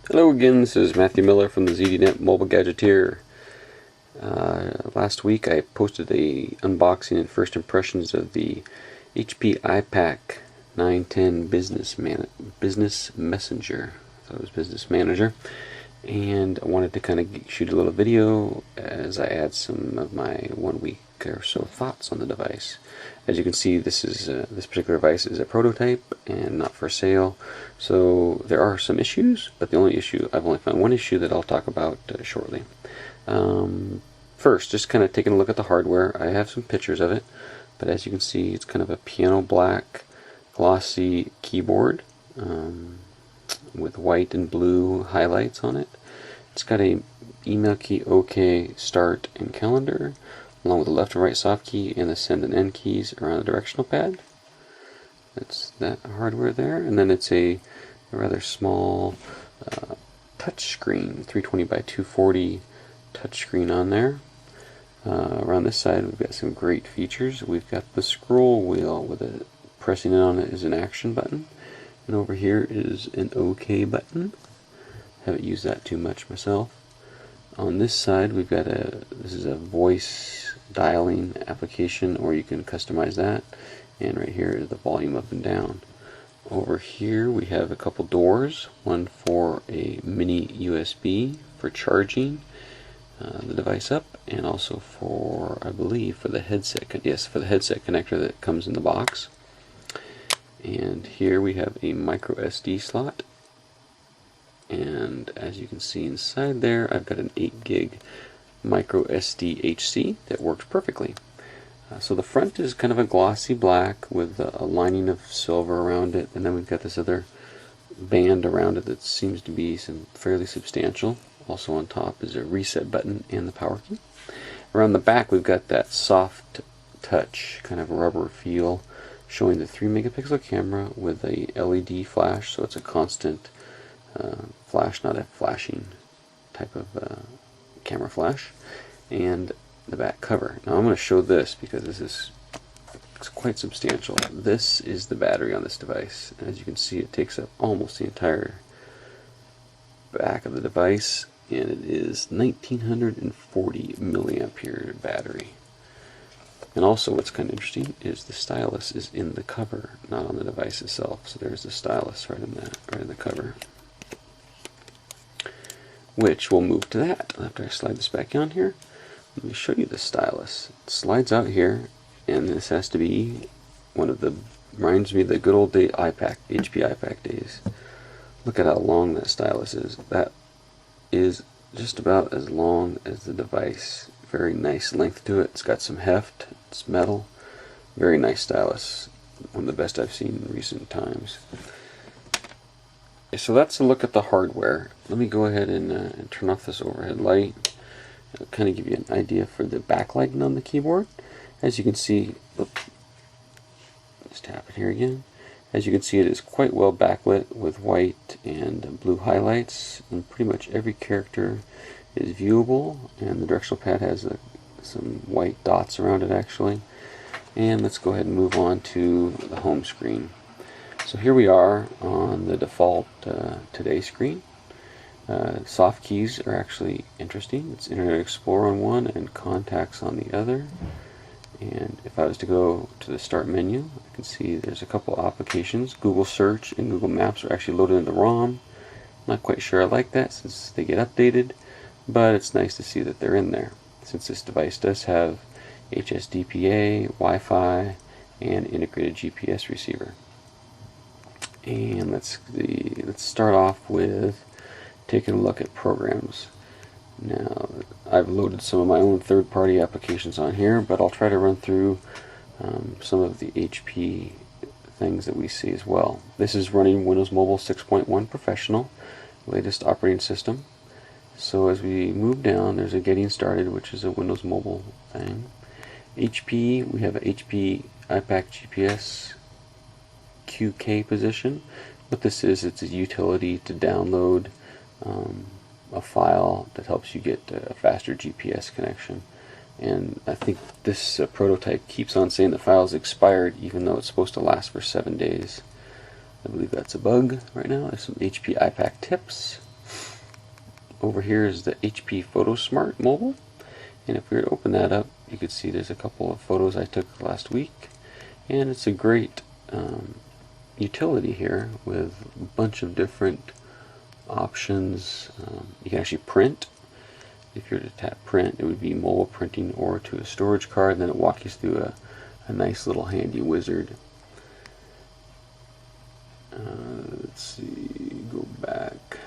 Hello again, this is Matthew Miller from the ZDNet Mobile Gadgeteer. Last week I posted a unboxing and first impressions of the HP iPAQ 910 Business Messenger. I thought it was Business Manager. And I wanted to kind of shoot a little video as I add some of my 1 week or so thoughts on the device. As you can see, this particular device is a prototype and not for sale, so there are some issues, but I've only found one issue that I'll talk about shortly. First, just kind of taking a look at the hardware. I have some pictures of it, but as you can see, it's kind of a piano black glossy keyboard with white and blue highlights on it. It's got a email key, OK, start, and calendar, along with the left and right soft key and the send and end keys around the directional pad. That's that hardware there, and then it's a rather small touch screen, 320 by 240 touch screen on there. Around this side we've got some great features. We've got the scroll wheel with pressing in on it is an action button, and over here is an OK button. Haven't used that too much myself. On this side we've got this is a voice dialing application, or you can customize that, and right here is the volume up and down. Over here we have a couple doors, one for a mini USB for charging the device up, and also for, I believe, for the headset connector that comes in the box. And here we have a micro SD slot, and as you can see inside there, I've got an 8 gig micro SD HC that works perfectly. So the front is kind of a glossy black with a lining of silver around it, and then we've got this other band around it that seems to be fairly substantial. Also on top is a reset button and the power key. Around the back we've got that soft touch kind of rubber feel, showing the 3 megapixel camera with a LED flash, so it's a constant flash, not a flashing type of camera flash, and the back cover. Now I'm going to show this because it's quite substantial. This is the battery on this device. As you can see, it takes up almost the entire back of the device, and it is 1940 milliampere battery. And also what's kind of interesting is the stylus is in the cover, not on the device itself. So there's the stylus right in the cover. Which we'll move to that after I slide this back on here. Let me show you the stylus. It slides out here, and this has to be reminds me of the good old HP iPAQ days. Look at how long that stylus is. That is just about as long as the device. Very nice length to it. It's got some heft. It's metal. Very nice stylus. One of the best I've seen in recent times. So that's a look at the hardware. Let me go ahead and turn off this overhead light. It'll kind of give you an idea for the backlighting on the keyboard. As you can see, let's tap it here again. As you can see, it is quite well backlit with white and blue highlights, and pretty much every character is viewable, and the directional pad has some white dots around it actually. And let's go ahead and move on to the home screen. So here we are on the default Today screen. Soft keys are actually interesting. It's Internet Explorer on one and Contacts on the other. And if I was to go to the Start menu, I can see there's a couple applications. Google Search and Google Maps are actually loaded into ROM. Not quite sure I like that since they get updated, but it's nice to see that they're in there, since this device does have HSDPA, Wi-Fi, and integrated GPS receiver. And let's start off with taking a look at programs. Now, I've loaded some of my own third-party applications on here, but I'll try to run through some of the HP things that we see as well. This is running Windows Mobile 6.1 Professional, latest operating system. So as we move down, there's a Getting Started, which is a Windows Mobile thing. HP, we have a HP iPAQ GPS QK position. What this is, it's a utility to download a file that helps you get a faster GPS connection. And I think this prototype keeps on saying the file's expired even though it's supposed to last for 7 days. I believe that's a bug right now. There's some HP iPAQ tips. over here is the HP Photo Smart Mobile, and if we were to open that up, you could see there's a couple of photos I took last week, and it's a great utility here with a bunch of different options. You can actually print. If you were to tap print, it would be mobile printing or to a storage card, and then it walks you through a nice little handy wizard. Let's see, go back.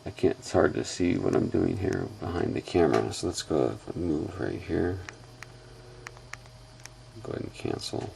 I can't, it's hard to see what I'm doing here behind the camera, so let's go move right here. Go ahead and cancel.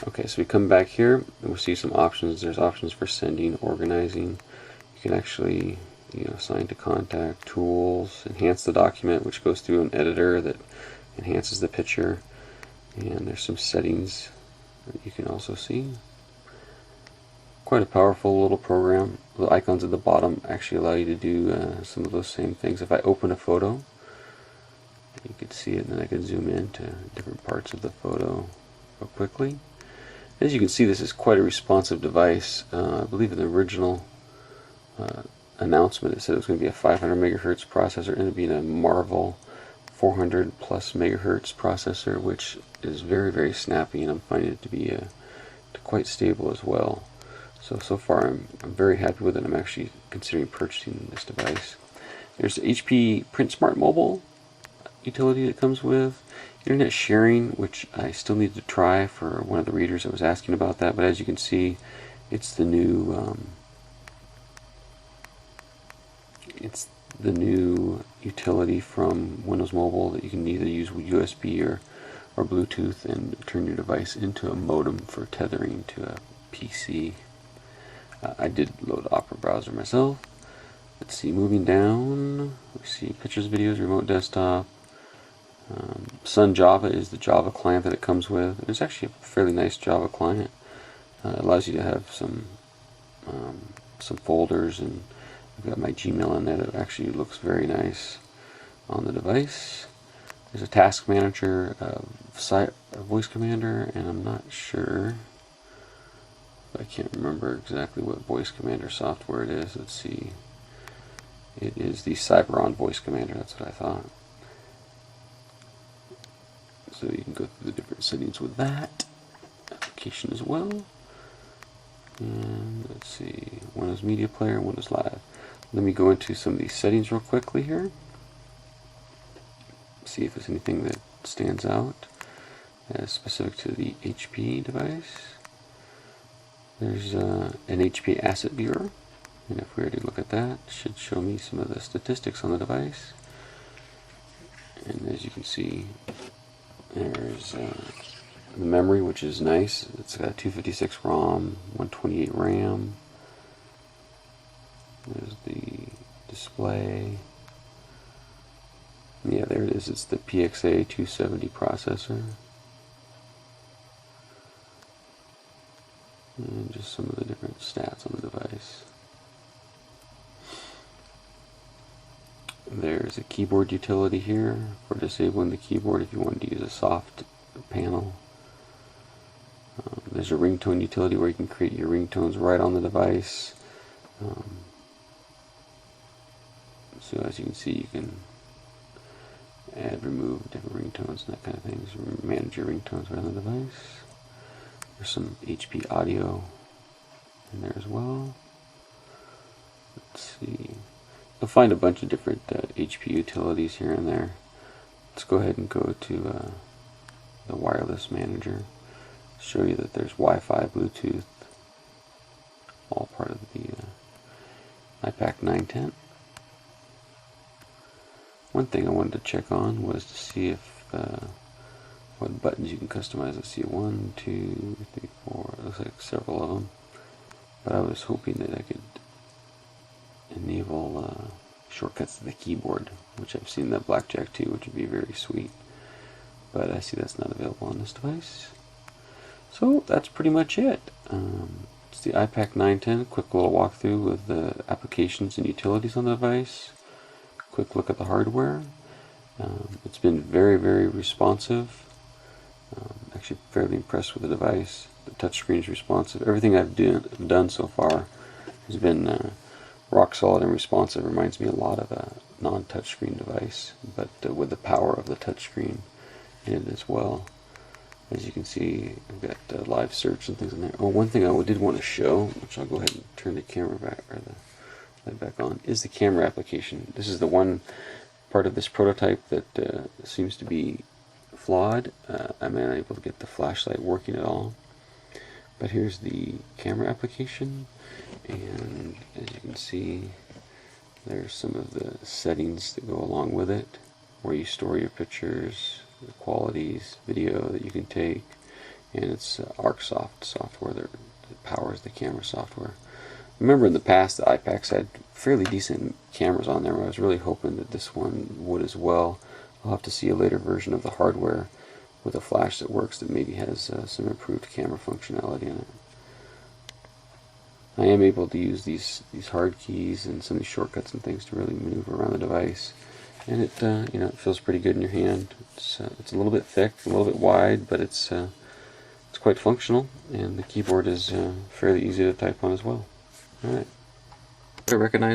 Okay, so we come back here and we see some options. There's options for sending, organizing. You can actually, assign to contact, tools, enhance the document, which goes through an editor that enhances the picture. And there's some settings that you can also see. Quite a powerful little program. The icons at the bottom actually allow you to do some of those same things. If I open a photo, you can see it, and then I can zoom in to different parts of the photo real quickly. As you can see, this is quite a responsive device. I believe in the original announcement it said it was going to be a 500 megahertz processor, and it'd be a Marvel 400 plus megahertz processor, which is very, very snappy, and I'm finding it to be quite stable as well. So far I'm very happy with it. I'm actually considering purchasing this device. There's the HP Print Smart Mobile utility that comes with internet sharing, which I still need to try for one of the readers that was asking about that. But as you can see, it's the new utility from Windows Mobile that you can either use with USB or Bluetooth and turn your device into a modem for tethering to a PC. I did load Opera browser myself. Let's see, moving down, we see pictures, videos, remote desktop. Sun Java is the Java client that it comes with. It's actually a fairly nice Java client. It allows you to have some folders, and I've got my Gmail in there that actually looks very nice on the device. There's a task manager, a voice commander, and I'm not sure. I can't remember exactly what voice commander software it is. Let's see. It is the Cyberon voice commander. That's what I thought. So you can go through the different settings with that application as well. And let's see, Windows Media Player, Windows Live. Let me go into some of these settings real quickly here. See if there's anything that stands out as specific to the HP device. There's an HP Asset Viewer, and if we were to look at that, it should show me some of the statistics on the device. And as you can see, there's the memory, which is nice. It's got 256 ROM, 128 RAM. There's the display. Yeah, there it is. It's the PXA 270 processor. And just some of the different stats on the device. There's a keyboard utility here for disabling the keyboard if you wanted to use a soft panel. There's a ringtone utility where you can create your ringtones right on the device. So as you can see, you can add, remove different ringtones and that kind of thing. So manage your ringtones right on the device. There's some HP audio in there as well. Let's see. You'll find a bunch of different HP utilities here and there. Let's go ahead and go to the wireless manager. Show you that there's Wi-Fi, Bluetooth, all part of the iPAQ 910. One thing I wanted to check on was to see if what buttons you can customize. Let's see, 1, 2, 3, 4. It looks like several of them. But I was hoping that I could enable shortcuts to the keyboard, which I've seen the Blackjack 2, which would be very sweet. But I see that's not available on this device. So that's pretty much it. It's the iPAQ 910. Quick little walkthrough with the applications and utilities on the device. Quick look at the hardware. It's been very, very responsive. Actually fairly impressed with the device. The touchscreen is responsive. Everything I've done so far has been rock solid and responsive. Reminds me a lot of a non-touchscreen device, but with the power of the touchscreen in it as well. As you can see, I've got live search and things in there. Oh, one thing I did want to show, which I'll go ahead and turn the camera back, or the light back on, is the camera application. This is the one part of this prototype that seems to be flawed. I'm unable to get the flashlight working at all. But here's the camera application, and as you can see, there's some of the settings that go along with it, where you store your pictures, the qualities, video that you can take, and it's ArcSoft software that powers the camera software. Remember in the past the iPAQs had fairly decent cameras on there. I was really hoping that this one would as well. I'll have to see a later version of the hardware with a flash that works that maybe has some improved camera functionality in it. I am able to use these hard keys and some of these shortcuts and things to really maneuver around the device, and it it feels pretty good in your hand. It's a little bit thick, a little bit wide, but it's quite functional, and the keyboard is fairly easy to type on as well. All right, I recognize